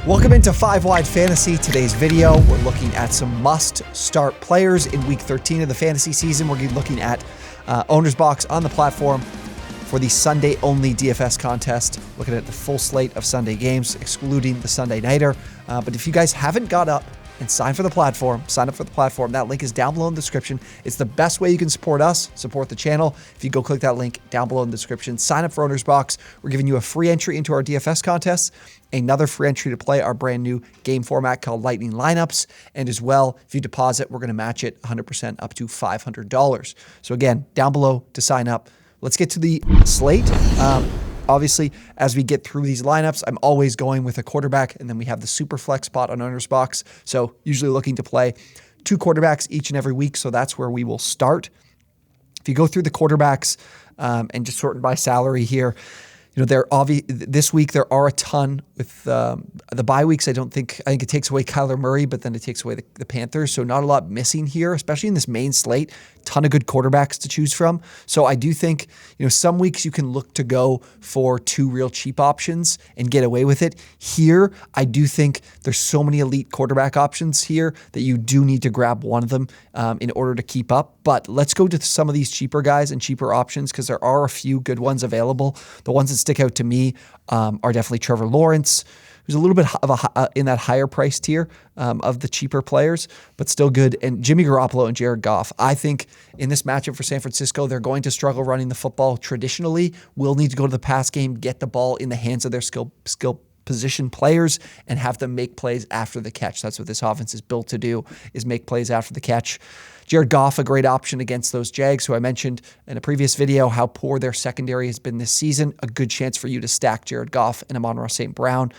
Welcome into 5 Wide Fantasy. Today's video, we're looking at some must-start players in Week 13 of the fantasy season. We're looking at OwnersBox on the platform for the Sunday-only DFS contest, looking at the full slate of Sunday games, excluding the Sunday Nighter. But if you guys haven't got up and sign up for the platform, that link is down below in the description. It's the best way you can support us, support the channel. If you go click that link down below in the description, sign up for OwnersBox. We're giving you a free entry into our DFS contest, another free entry to play our brand new game format called Lightning Lineups. And as well, if you deposit, we're going to match it 100% up to $500. So again, down below to sign up. Let's get to the slate. Obviously, as we get through these lineups, I'm always going with a quarterback, and then we have the super flex spot on OwnersBox. So usually looking to play 2 quarterbacks each and every week. So that's where we will start. If you go through the quarterbacks and just sort by salary here, you know, this week there are a ton with the bye weeks. I think it takes away Kyler Murray, but then it takes away the Panthers. So not a lot missing here, especially in this main slate. Ton of good quarterbacks to choose from. So I do think, you know, some weeks you can look to go for 2 real cheap options and get away with it. Here, I do think there's so many elite quarterback options here that you do need to grab one of them in order to keep up. But let's go to some of these cheaper guys and cheaper options because there are a few good ones available. The ones that stick out to me are definitely Trevor Lawrence, who's a little bit of in that higher price tier of the cheaper players, but still good. And Jimmy Garoppolo and Jared Goff. I think in this matchup for San Francisco, they're going to struggle running the football traditionally. Will need to go to the pass game, get the ball in the hands of their skill position players and have them make plays after the catch. That's what this offense is built to do, is make plays after the catch. Jared Goff, a great option against those Jags, who I mentioned in a previous video how poor their secondary has been this season. A good chance for you to stack Jared Goff and Amon-Ra St. Brown.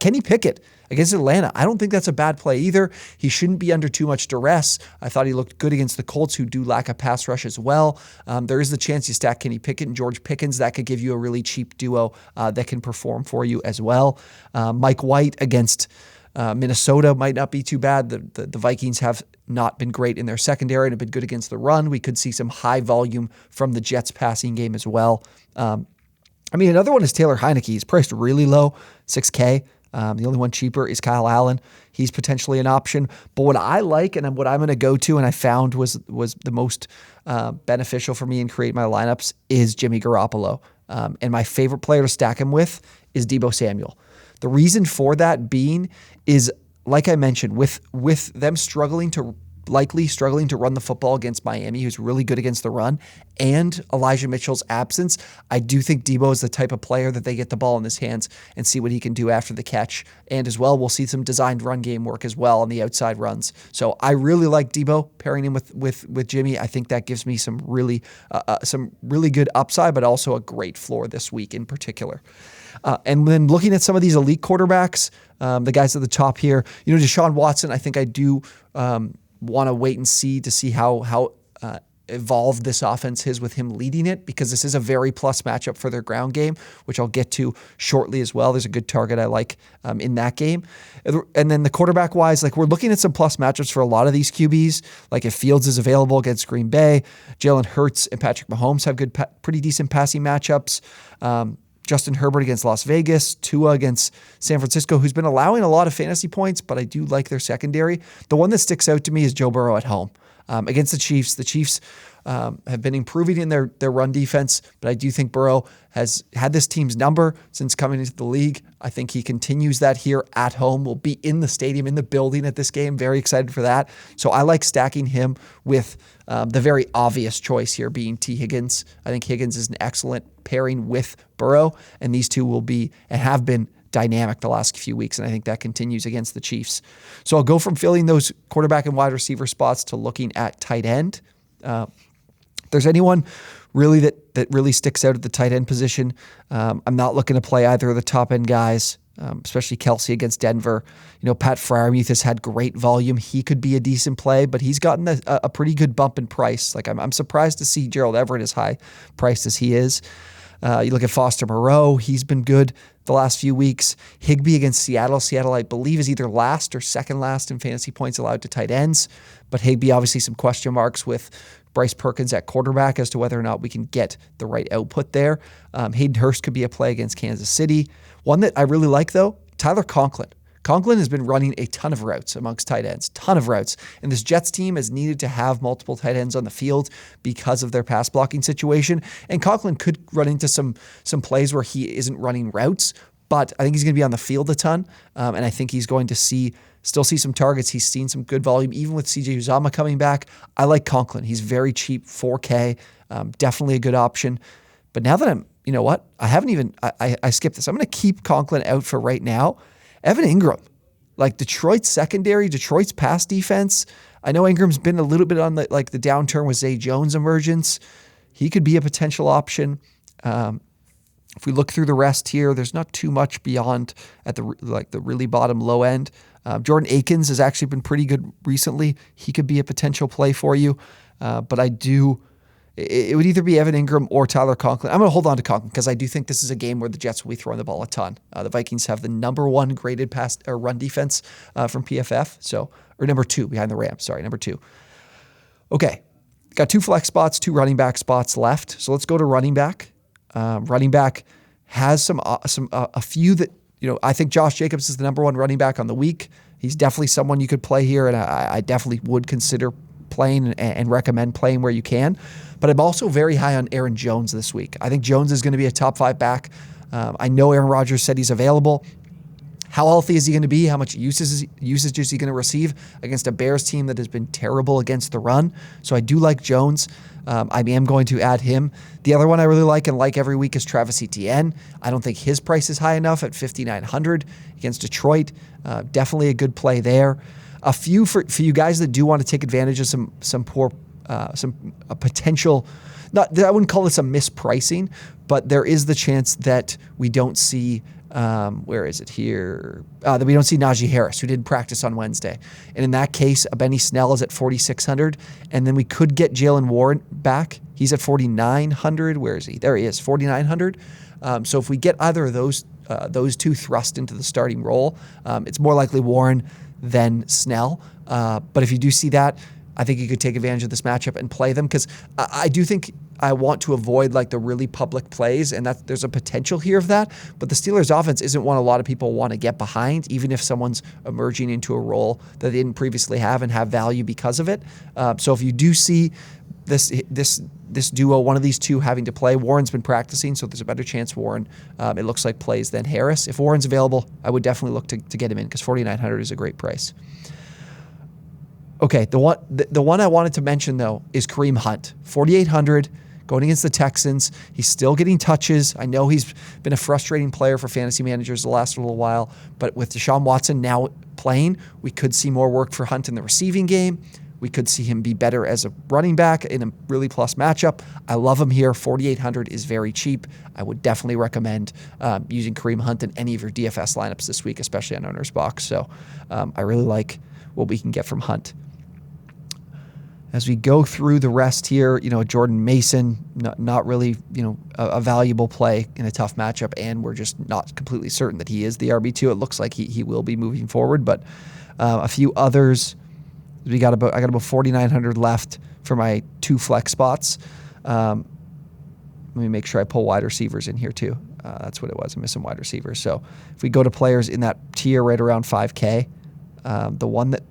Kenny Pickett against Atlanta. I don't think that's a bad play either. He shouldn't be under too much duress. I thought he looked good against the Colts, who do lack a pass rush as well. There is the chance you stack Kenny Pickett and George Pickens. That could give you a really cheap duo that can perform for you as well. Mike White against Minnesota might not be too bad. The Vikings have not been great in their secondary and have been good against the run. We could see some high volume from the Jets passing game as well. Another one is Taylor Heineke. He's priced really low, $6K. The only one cheaper is Kyle Allen. He's potentially an option. But what I like and what I'm going to go to and I found was the most beneficial for me in creating my lineups is Jimmy Garoppolo. And my favorite player to stack him with is Deebo Samuel. The reason for that being is, like I mentioned, with them likely struggling to run the football against Miami, who's really good against the run, and Elijah Mitchell's absence, I do think Deebo is the type of player that they get the ball in his hands and see what he can do after the catch. And as well, we'll see some designed run game work as well on the outside runs. So I really like Deebo pairing him with Jimmy. I think that gives me some really good upside, but also a great floor this week in particular. And then looking at some of these elite quarterbacks, the guys at the top here, you know, Deshaun Watson, I think I do want to wait and see how evolved this offense is with him leading it, because this is a very plus matchup for their ground game, which I'll get to shortly as well. There's a good target I like in that game. And then the quarterback wise, like we're looking at some plus matchups for a lot of these QBs. Like if Fields is available against Green Bay, Jalen Hurts and Patrick Mahomes have good, pretty decent passing matchups. Justin Herbert against Las Vegas, Tua against San Francisco, who's been allowing a lot of fantasy points, but I do like their secondary. The one that sticks out to me is Joe Burrow at home against the Chiefs. The Chiefs have been improving in their run defense, but I do think Burrow has had this team's number since coming into the league. I think he continues that here at home. We'll be in the stadium, in the building at this game. Very excited for that. So I like stacking him with the very obvious choice here being T. Higgins. I think Higgins is an excellent pairing with Burrow, and these two will be and have been dynamic the last few weeks, and I think that continues against the Chiefs. So I'll go from filling those quarterback and wide receiver spots to looking at tight end. If there's anyone really that really sticks out at the tight end position, I'm not looking to play either of the top end guys, especially Kelsey against Denver. You know, Pat Freiermuth has had great volume. He could be a decent play, but he's gotten a pretty good bump in price. Like I'm surprised to see Gerald Everett as high priced as he is. You look at Foster Moreau. He's been good the last few weeks. Higbee against Seattle. Seattle, I believe, is either last or second last in fantasy points allowed to tight ends. But Higbee, obviously some question marks with Bryce Perkins at quarterback as to whether or not we can get the right output there. Hayden Hurst could be a play against Kansas City. One that I really like, though, Tyler Conklin. Conklin has been running a ton of routes amongst tight ends, ton of routes. And this Jets team has needed to have multiple tight ends on the field because of their pass blocking situation. And Conklin could run into some plays where he isn't running routes, but I think he's going to be on the field a ton. And I think he's going to still see some targets. He's seen some good volume, even with CJ Uzomah coming back. I like Conklin. He's very cheap, 4K, definitely a good option. But now that you know what? I skipped this. I'm going to keep Conklin out for right now. Evan Ingram, like Detroit's secondary, Detroit's pass defense. I know Ingram's been a little bit on the downturn with Zay Jones' emergence. He could be a potential option. If we look through the rest here, there's not too much beyond at the really bottom low end. Jordan Akins has actually been pretty good recently. He could be a potential play for you. But it would either be Evan Ingram or Tyler Conklin. I'm going to hold on to Conklin because I do think this is a game where the Jets will be throwing the ball a ton. The Vikings have the number 1 graded pass or run defense from PFF, or number 2 behind the Rams. Sorry, number 2. Okay, got 2 flex spots, 2 running back spots left. So let's go to running back. Running back has a few that I think Josh Jacobs is the number 1 running back on the week. He's definitely someone you could play here, and I definitely would consider playing and recommend playing where you can. But I'm also very high on Aaron Jones this week. I think Jones is going to be a top 5 back. I know Aaron Rodgers said he's available. How healthy is he going to be? How much usage is he going to receive against a Bears team that has been terrible against the run? So I do like Jones. I am going to add him. The other one I really like and like every week is Travis Etienne. I don't think his price is high enough at $5,900 against Detroit. Definitely a good play there. A few for you guys that do want to take advantage of some potential. I wouldn't call this a mispricing, but there is the chance that we don't see. Where is it here? That we don't see Najee Harris, who didn't practice on Wednesday. And in that case, Benny Snell is at $4,600. And then we could get Jalen Warren back. He's at $4,900. Where is he? There he is, $4,900. So if we get either of those 2 thrust into the starting role, it's more likely Warren than Snell. But if you do see that, I think you could take advantage of this matchup and play them, because I do think I want to avoid the really public plays, and that there's a potential here of that. But the Steelers' offense isn't one a lot of people want to get behind, even if someone's emerging into a role that they didn't previously have and have value because of it. So if you do see this duo, one of these 2 having to play, Warren's been practicing, so there's a better chance Warren, it looks like, plays than Harris. If Warren's available, I would definitely look to get him in, because $4,900 is a great price. Okay, the one I wanted to mention, though, is Kareem Hunt. $4,800 going against the Texans. He's still getting touches. I know he's been a frustrating player for fantasy managers the last little while, but with Deshaun Watson now playing, we could see more work for Hunt in the receiving game. We could see him be better as a running back in a really plus matchup. I love him here. $4,800 is very cheap. I would definitely recommend using Kareem Hunt in any of your DFS lineups this week, especially on OwnersBox. So I really like what we can get from Hunt. As we go through the rest here, Jordan Mason, not really, a valuable play in a tough matchup, and we're just not completely certain that he is the RB2. It looks like he will be moving forward, but a few others. I got about $4,900 left for my 2 flex spots. Let me make sure I pull wide receivers in here too. That's what it was. I'm missing wide receivers. So if we go to players in that tier right around 5K, the one that,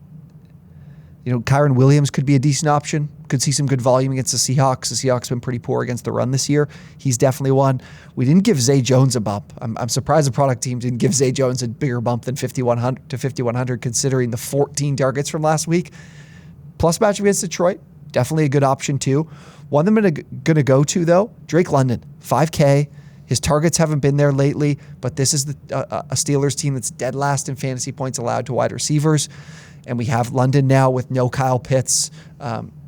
Kyron Williams could be a decent option. Could see some good volume against the Seahawks. The Seahawks have been pretty poor against the run this year. He's definitely one. We didn't give Zay Jones a bump. I'm surprised the product team didn't give Zay Jones a bigger bump than $5,100 considering the 14 targets from last week. Plus match against Detroit, definitely a good option too. One I'm going to go to, though, Drake London, 5K. His targets haven't been there lately, but this is a Steelers team that's dead last in fantasy points allowed to wide receivers. And we have London now with no Kyle Pitts.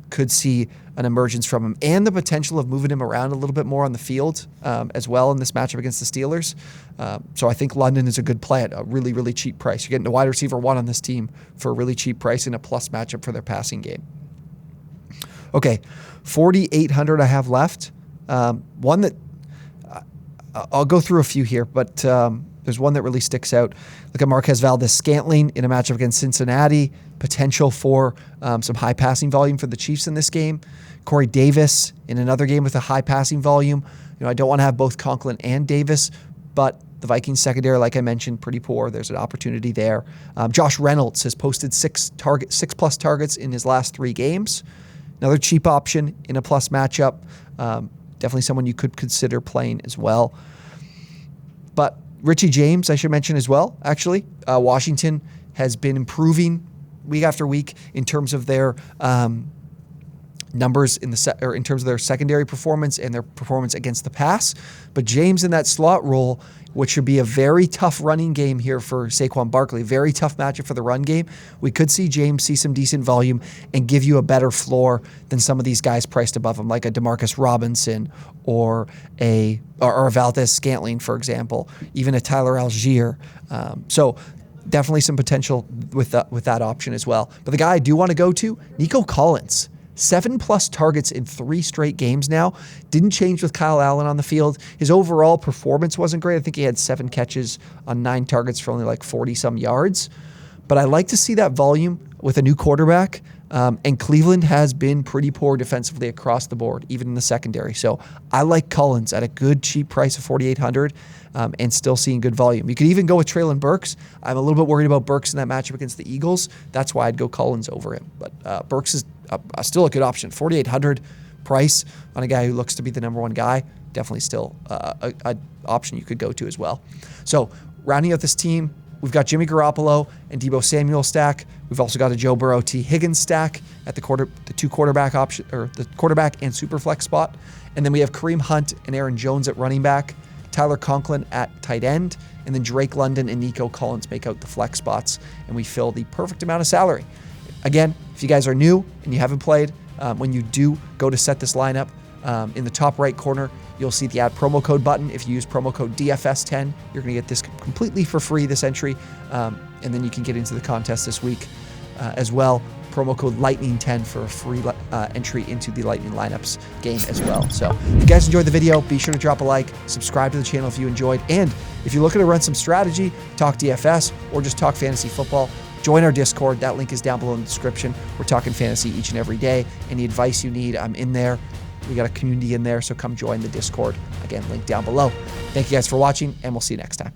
Could see an emergence from him and the potential of moving him around a little bit more on the field as well in this matchup against the Steelers. So I think London is a good play at a really, really cheap price. You're getting a wide receiver 1 on this team for a really cheap price and a plus matchup for their passing game. Okay, $4,800 I have left. One that I'll go through a few here, but there's one that really sticks out. Look at Marquez Valdes-Scantling in a matchup against Cincinnati. Potential for some high passing volume for the Chiefs in this game. Corey Davis in another game with a high passing volume. I don't want to have both Conklin and Davis, but The Vikings secondary, like I mentioned, pretty poor. There's an opportunity there. Josh Reynolds has posted 6+ targets in his last 3 games. Another cheap option in a plus matchup. Definitely someone you could consider playing as well. But Richie James, I should mention as well, actually. Washington has been improving week after week in terms of their numbers in terms of their secondary performance and their performance against the pass. But James in that slot role, which should be a very tough running game here for Saquon Barkley, very tough matchup for the run game. We could see James see some decent volume and give you a better floor than some of these guys priced above him, like a DeMarcus Robinson or a Valdez-Scantling, for example, even a Tyler Algier. So definitely some potential with that option as well. But the guy I do want to go to, Nico Collins. 7+ targets in 3 straight games now. Didn't change with Kyle Allen on the field. His overall performance wasn't great. I think he had 7 catches on 9 targets for only like 40-some yards. But I like to see that volume with a new quarterback. And Cleveland has been pretty poor defensively across the board, even in the secondary. So I like Collins at a good, cheap price of $4,800 and still seeing good volume. You could even go with Treylon Burks. I'm a little bit worried about Burks in that matchup against the Eagles. That's why I'd go Collins over him. But Burks is still a good option. $4,800 price on a guy who looks to be the number 1 guy. Definitely still an option you could go to as well. So rounding out this team, we've got Jimmy Garoppolo and Deebo Samuel stack. We've also got a Joe Burrow, T. Higgins stack at the 2 quarterback option, or the quarterback and super flex spot. And then we have Kareem Hunt and Aaron Jones at running back, Tyler Conklin at tight end, and then Drake London and Nico Collins make out the flex spots, and we fill the perfect amount of salary. Again, if you guys are new and you haven't played, when you do go to set this lineup, in the top right corner, you'll see the add promo code button. If you use promo code DFS10, you're going to get this completely for free, this entry, and then you can get into the contest this week as well. Promo code Lightning10 for a free entry into the Lightning Lineups game as well. So if you guys enjoyed the video, be sure to drop a like, subscribe to the channel if you enjoyed, and if you're looking to run some strategy, talk DFS, or just talk fantasy football, join our Discord. That link is down below in the description. We're talking fantasy each and every day. Any advice you need, I'm in there. We got a community in there, so come join the Discord. Again, link down below. Thank you guys for watching, and we'll see you next time.